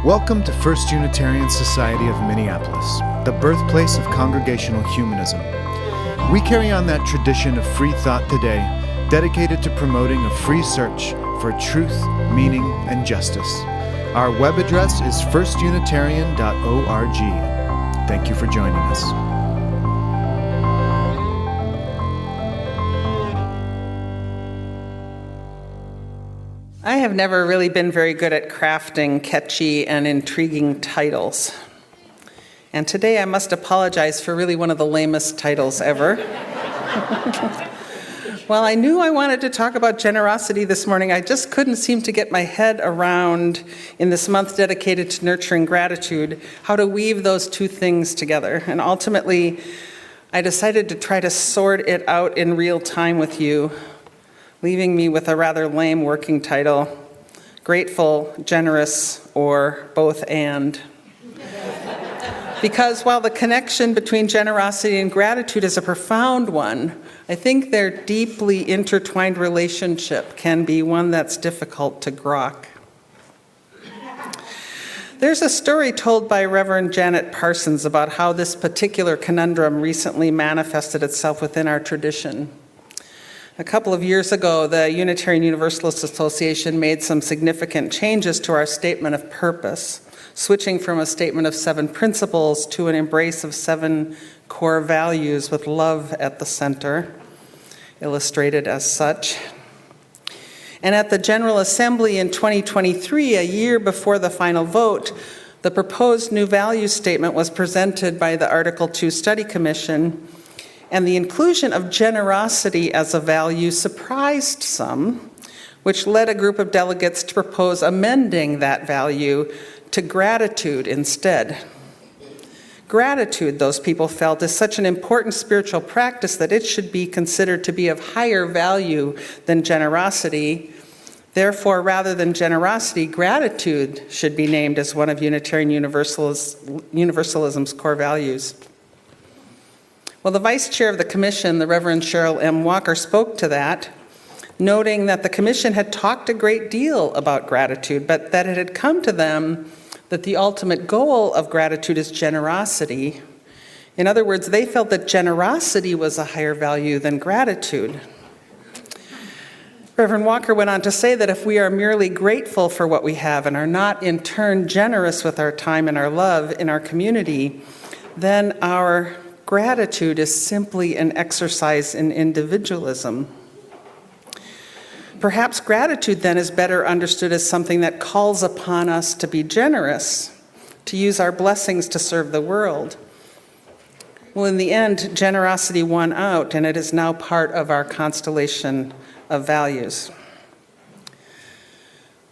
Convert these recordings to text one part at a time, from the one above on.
Welcome to First Unitarian Society of Minneapolis, the birthplace of congregational humanism. We carry on that tradition of free thought today, dedicated to promoting a free search for truth, meaning, and justice. Our web address is firstunitarian.org. Thank you for joining us. I have never really been very good at crafting catchy and intriguing titles. And today I must apologize for really one of the lamest titles ever. While I knew I wanted to talk about generosity this morning, I just couldn't seem to get my head around, in this month dedicated to nurturing gratitude, how to weave those two things together. And ultimately, I decided to try to sort it out in real time with you, leaving me with a rather lame working title, Grateful, Generous, or Both And. Because while the connection between generosity and gratitude is a profound one, I think their deeply intertwined relationship can be one that's difficult to grok. There's a story told by Reverend Janet Parsons about how this particular conundrum recently manifested itself within our tradition. A couple of years ago, the Unitarian Universalist Association made some significant changes to our statement of purpose, switching from a statement of 7 principles to an embrace of 7 core values with love at the center, illustrated as such. And at the General Assembly in 2023, a year before the final vote, the proposed new value statement was presented by the Article 2 Study Commission, and the inclusion of generosity as a value surprised some, which led a group of delegates to propose amending that value to gratitude instead. Gratitude, those people felt, is such an important spiritual practice that it should be considered to be of higher value than generosity. Therefore, rather than generosity, gratitude should be named as one of Unitarian Universalism's core values. Well, the vice chair of the commission, the Reverend Cheryl M. Walker, spoke to that, noting that the commission had talked a great deal about gratitude, but that it had come to them that the ultimate goal of gratitude is generosity. In other words, they felt that generosity was a higher value than gratitude. Reverend Walker went on to say that if we are merely grateful for what we have and are not in turn generous with our time and our love in our community, then our gratitude is simply an exercise in individualism. Perhaps gratitude then is better understood as something that calls upon us to be generous, to use our blessings to serve the world. Well, in the end, generosity won out, and it is now part of our constellation of values.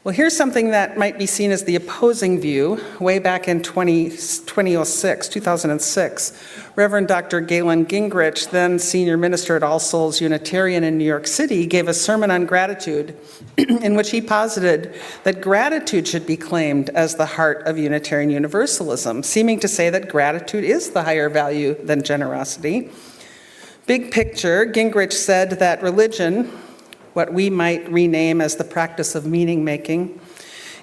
Well, here's something that might be seen as the opposing view. Way back in 2006, Reverend Dr. Galen Gingrich, then senior minister at All Souls Unitarian in New York City, gave a sermon on gratitude in which he posited that gratitude should be claimed as the heart of Unitarian Universalism, seeming to say that gratitude is the higher value than generosity. Big picture, Gingrich said that religion, what we might rename as the practice of meaning-making,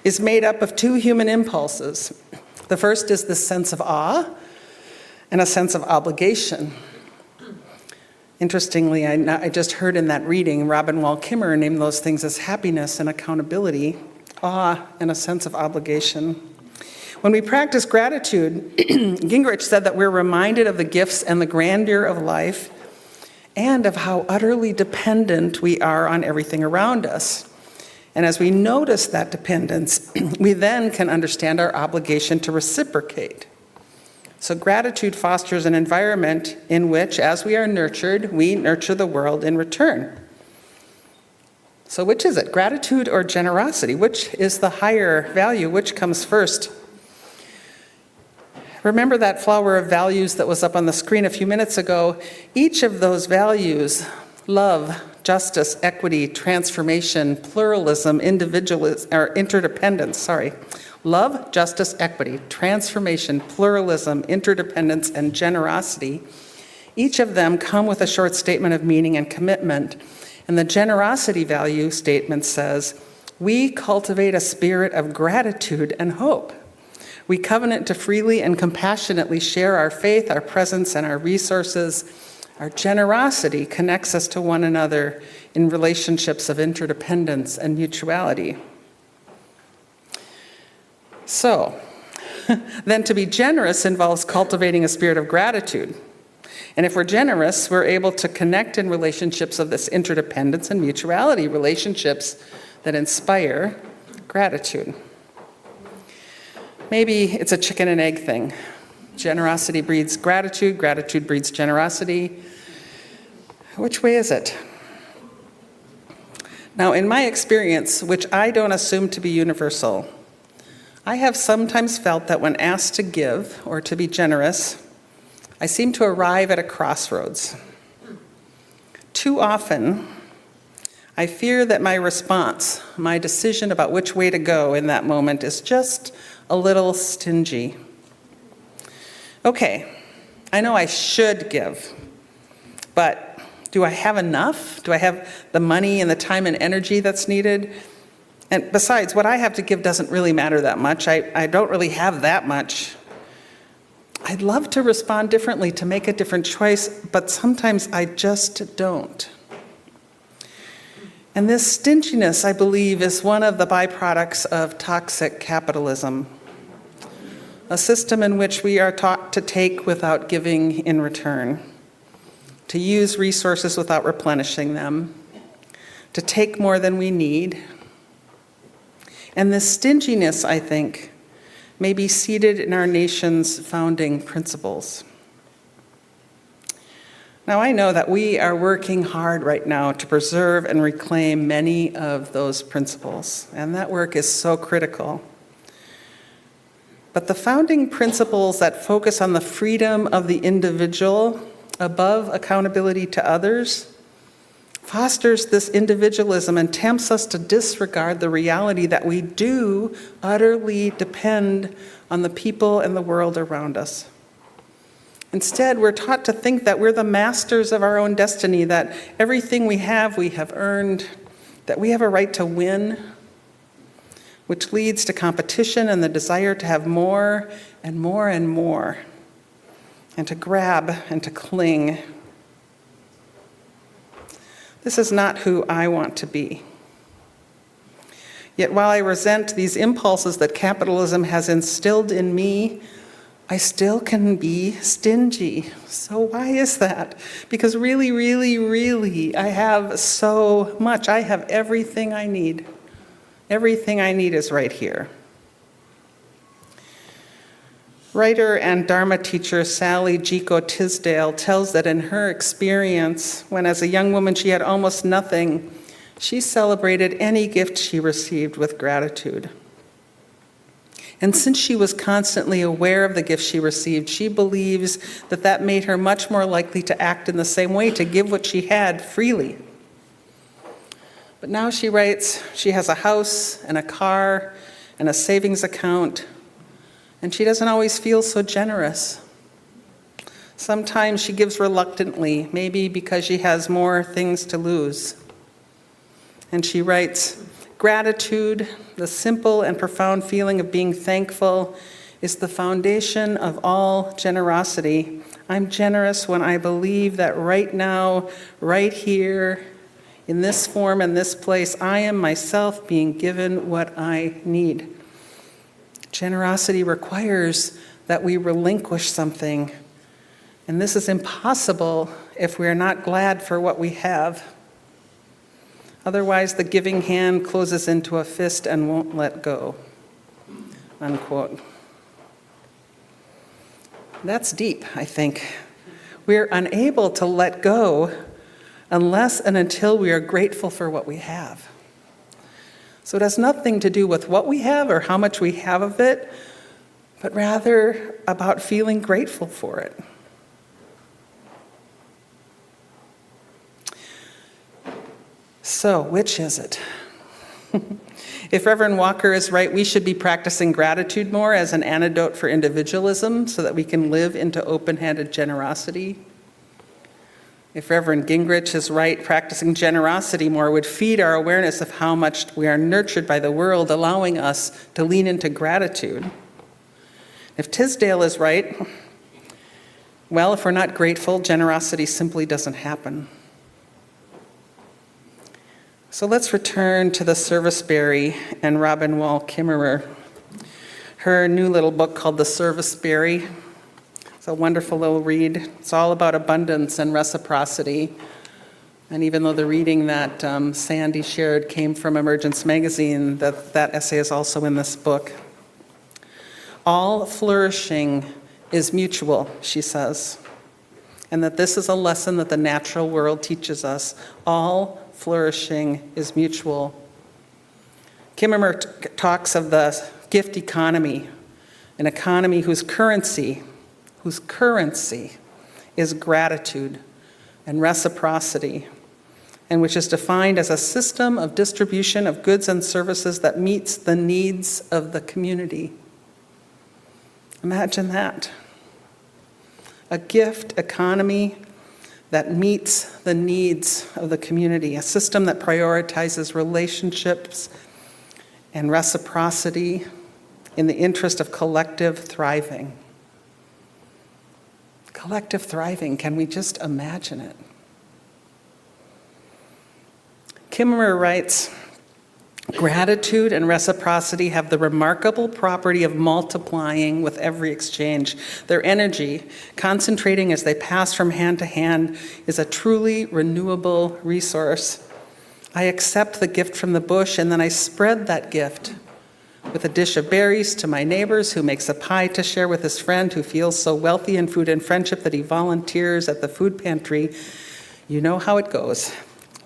is made up of 2 human impulses. The first is the sense of awe and a sense of obligation. Interestingly, I just heard in that reading, Robin Wall Kimmerer named those things as happiness and accountability, awe and a sense of obligation. When we practice gratitude, Gingrich said that we're reminded of the gifts and the grandeur of life, and of how utterly dependent we are on everything around us. And as we notice that dependence, we then can understand our obligation to reciprocate. So gratitude fosters an environment in which, as we are nurtured, we nurture the world in return. So which is it, gratitude or generosity? Which is the higher value? Which comes first? Remember that flower of values that was up on the screen a few minutes ago? Each of those values, love, justice, equity, transformation, pluralism, individualism, or interdependence, love, justice, equity, transformation, pluralism, interdependence, and generosity, each of them come with a short statement of meaning and commitment. And the generosity value statement says, we cultivate a spirit of gratitude and hope. We covenant to freely and compassionately share our faith, our presence, and our resources. Our generosity connects us to one another in relationships of interdependence and mutuality. So, then to be generous involves cultivating a spirit of gratitude. And if we're generous, we're able to connect in relationships of this interdependence and mutuality, relationships that inspire gratitude. Maybe it's a chicken and egg thing. Generosity breeds gratitude, gratitude breeds generosity. Which way is it? Now, in my experience, which I don't assume to be universal, I have sometimes felt that when asked to give or to be generous, I seem to arrive at a crossroads. Too often, I fear that my response, my decision about which way to go in that moment is just a little stingy. Okay, I know I should give, but do I have enough? Do I have the money and the time and energy that's needed? And besides, what I have to give doesn't really matter that much. I don't really have that much. I'd love to respond differently, to make a different choice, but sometimes I just don't. And this stinginess, I believe, is one of the byproducts of toxic capitalism, a system in which we are taught to take without giving in return, to use resources without replenishing them, to take more than we need. And this stinginess, I think, may be seated in our nation's founding principles. Now, I know that we are working hard right now to preserve and reclaim many of those principles, and that work is so critical. But the founding principles that focus on the freedom of the individual above accountability to others fosters this individualism and tempts us to disregard the reality that we do utterly depend on the people and the world around us. Instead, we're taught to think that we're the masters of our own destiny, that everything we have earned, that we have a right to win, which leads to competition and the desire to have more and more and more, and to grab and to cling. This is not who I want to be. Yet while I resent these impulses that capitalism has instilled in me, I still can be stingy. So why is that? Because really, really, really, I have so much. I have everything I need. Everything I need is right here. Writer and Dharma teacher Sally Jico Tisdale tells that in her experience, when as a young woman she had almost nothing, she celebrated any gift she received with gratitude. And since she was constantly aware of the gifts she received, she believes that that made her much more likely to act in the same way, to give what she had freely. But now she writes, she has a house and a car and a savings account, and she doesn't always feel so generous. Sometimes she gives reluctantly, maybe because she has more things to lose. And she writes, gratitude, the simple and profound feeling of being thankful, is the foundation of all generosity. I'm generous when I believe that right now, right here, in this form and this place, I am myself being given what I need. Generosity requires that we relinquish something, and this is impossible if we are not glad for what we have. Otherwise, the giving hand closes into a fist and won't let go. Unquote. That's deep, I think. We're unable to let go unless and until we are grateful for what we have. So it has nothing to do with what we have or how much we have of it, but rather about feeling grateful for it. So, which is it? If Reverend Walker is right, we should be practicing gratitude more as an antidote for individualism so that we can live into open-handed generosity. If Reverend Gingrich is right, practicing generosity more would feed our awareness of how much we are nurtured by the world, allowing us to lean into gratitude. If Tisdale is right, well, if we're not grateful, generosity simply doesn't happen. So let's return to the serviceberry and Robin Wall Kimmerer. Her new little book called The Serviceberry. It's a wonderful little read. It's all about abundance and reciprocity. And even though the reading that Sandy shared came from Emergence Magazine, that essay is also in this book. All flourishing is mutual, she says, and that this is a lesson that the natural world teaches us. All flourishing is mutual. Kimmerer talks of the gift economy, an economy whose currency is gratitude and reciprocity, and which is defined as a system of distribution of goods and services that meets the needs of the community. Imagine that. A gift economy that meets the needs of the community, a system that prioritizes relationships and reciprocity in the interest of collective thriving. Collective thriving, can we just imagine it? Kimmerer writes, gratitude and reciprocity have the remarkable property of multiplying with every exchange. Their energy, concentrating as they pass from hand to hand, is a truly renewable resource. I accept the gift from the bush, and then I spread that gift with a dish of berries to my neighbors, who makes a pie to share with his friend, who feels so wealthy in food and friendship that he volunteers at the food pantry. You know how it goes,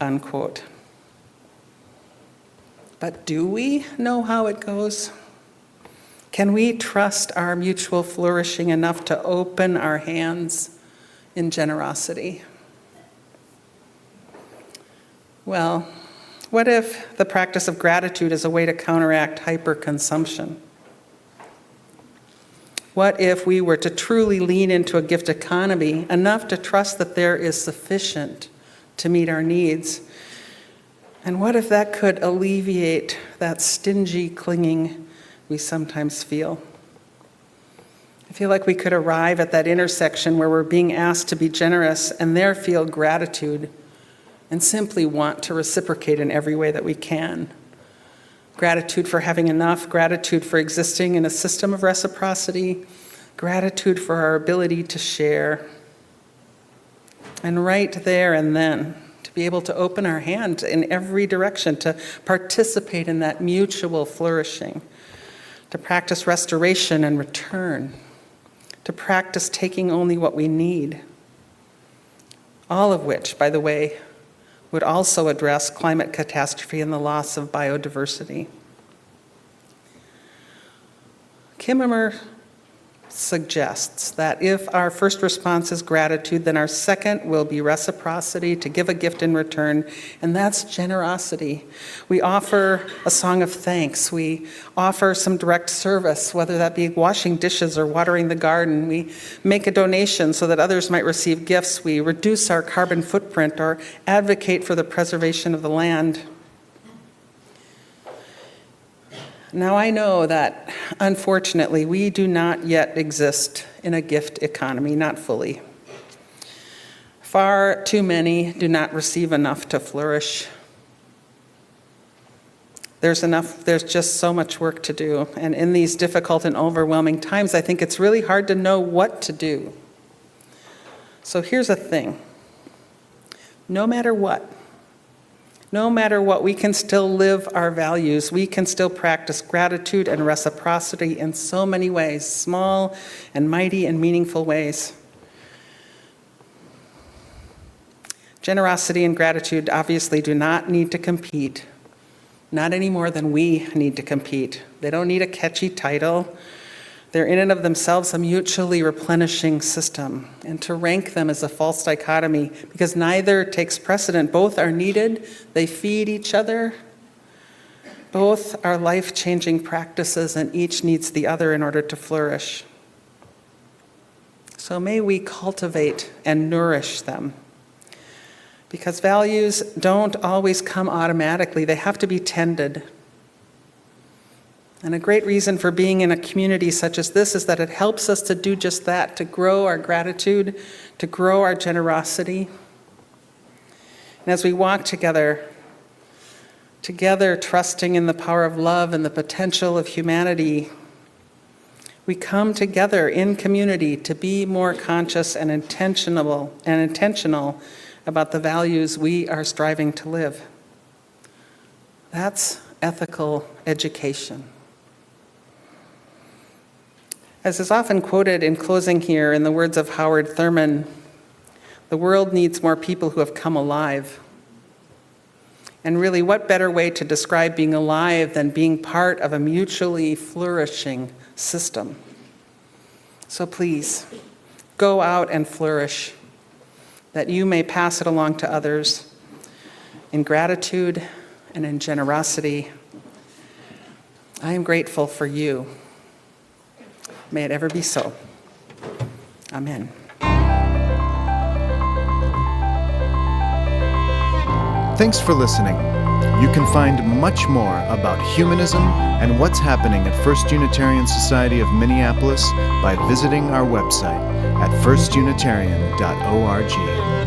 unquote. But do we know how it goes? Can we trust our mutual flourishing enough to open our hands in generosity? Well, what if the practice of gratitude is a way to counteract hyperconsumption? What if we were to truly lean into a gift economy enough to trust that there is sufficient to meet our needs? And what if that could alleviate that stingy clinging we sometimes feel? I feel like we could arrive at that intersection where we're being asked to be generous and there feel gratitude and simply want to reciprocate in every way that we can. Gratitude for having enough, gratitude for existing in a system of reciprocity, gratitude for our ability to share. And right there and then, to be able to open our hand in every direction, to participate in that mutual flourishing, to practice restoration and return, to practice taking only what we need. All of which, by the way, would also address climate catastrophe and the loss of biodiversity. Kimmerer suggests that if our first response is gratitude, then our second will be reciprocity, to give a gift in return, and that's generosity. We offer a song of thanks. We offer some direct service, whether that be washing dishes or watering the garden. We make a donation so that others might receive gifts. We reduce our carbon footprint or advocate for the preservation of the land. Now, I know that, unfortunately, we do not yet exist in a gift economy, not fully. Far too many do not receive enough to flourish. There's just so much work to do. And in these difficult and overwhelming times, I think it's really hard to know what to do. So here's the thing. No matter what, we can still live our values. We can still practice gratitude and reciprocity in so many ways, small and mighty and meaningful ways. Generosity and gratitude obviously do not need to compete, not any more than we need to compete. They don't need a catchy title. They're in and of themselves a mutually replenishing system. And to rank them is a false dichotomy because neither takes precedent. Both are needed. They feed each other. Both are life-changing practices, and each needs the other in order to flourish. So may we cultivate and nourish them. Because values don't always come automatically. They have to be tended. And a great reason for being in a community such as this is that it helps us to do just that, to grow our gratitude, to grow our generosity. And as we walk together trusting in the power of love and the potential of humanity, we come together in community to be more conscious and intentional about the values we are striving to live. That's ethical education. As is often quoted in closing here in the words of Howard Thurman, the world needs more people who have come alive. And really, what better way to describe being alive than being part of a mutually flourishing system? So please, go out and flourish, that you may pass it along to others in gratitude and in generosity. I am grateful for you. May it ever be so. Amen. Thanks for listening. You can find much more about humanism and what's happening at First Unitarian Society of Minneapolis by visiting our website at firstunitarian.org.